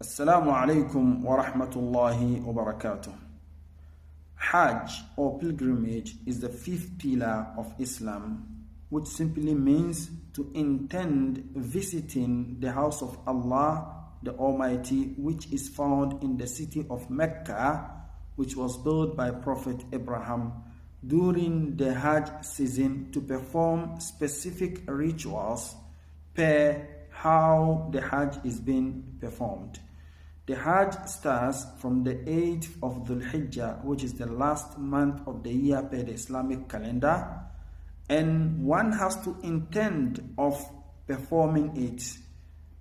Assalamu alaikum wa rahmatullahi wa barakatuh. Hajj or pilgrimage is the fifth pillar of Islam, which simply means to intend visiting the house of Allah the Almighty, which is found in the city of Mecca, which was built by Prophet Abraham during the Hajj season to perform specific rituals per how the Hajj is being performed. The Hajj starts from the 8th of Dhul Hijjah, which is the last month of the year per the Islamic calendar, and one has to intend of performing it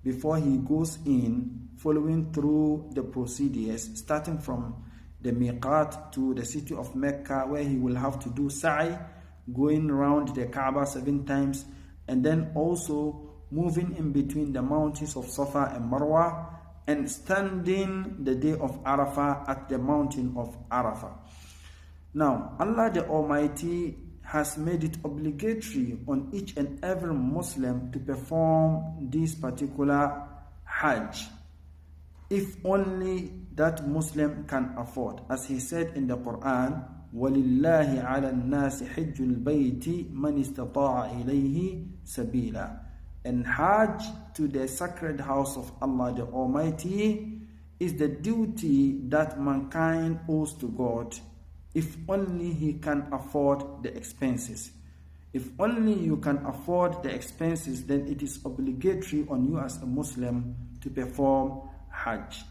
before he goes in, following through the procedures, starting from the miqat to the city of Mecca, where he will have to do sa'i, going around the Kaaba 7 times, and then also moving in between the mountains of Safa and Marwa, and standing the day of Arafah at the mountain of Arafah. Now, Allah the Almighty has made it obligatory on each and every Muslim to perform this particular Hajj, if only that Muslim can afford. As he said in the Quran, وَلِلَّهِ عَلَى النَّاسِ حِجُّ الْبَيْتِ مَنِ اسْتَطَاعَ إِلَيْهِ سَبِيلًا. And Hajj to the sacred house of Allah the Almighty is the duty that mankind owes to God, if only he can afford the expenses. If only you can afford the expenses, then it is obligatory on you as a Muslim to perform Hajj.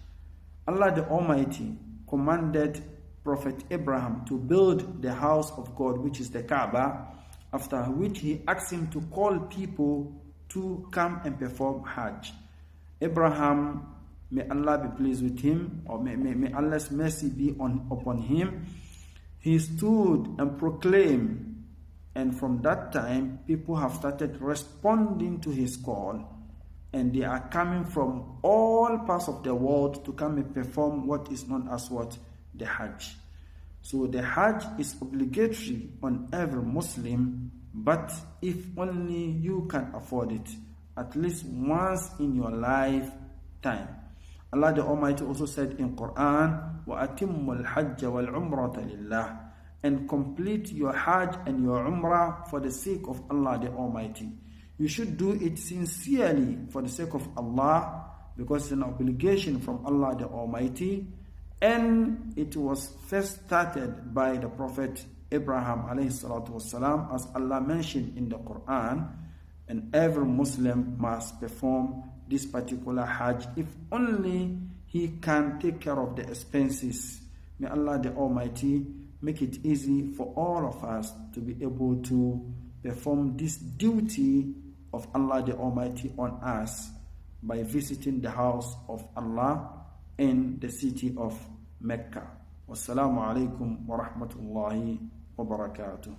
Allah the Almighty commanded Prophet Abraham to build the house of God, which is the Kaaba, after which he asked him to call people to come and perform Hajj. Abraham, may Allah be pleased with him, or may Allah's mercy be upon him, he stood and proclaimed, and from that time people have started responding to his call, and they are coming from all parts of the world to come and perform what is known as what? The Hajj. So the Hajj is obligatory on every Muslim, but if only you can afford it, at least once in your lifetime. Allah the Almighty also said in Quran, وَأَتِمُّ الْحَجَّ وَالْعُمْرَةَ لِلَّهِ, and complete your Hajj and your Umrah for the sake of Allah the Almighty. You should do it sincerely for the sake of Allah, because it's an obligation from Allah the Almighty, and it was first started by the Prophet Abraham alayhi salatu wasalam, as Allah mentioned in the Quran, and every Muslim must perform this particular Hajj if only he can take care of the expenses. May Allah the Almighty make it easy for all of us to be able to perform this duty of Allah the Almighty on us by visiting the house of Allah in the city of Mecca. Wassalamu alaikum wa rahmatullahi wa barakatuh.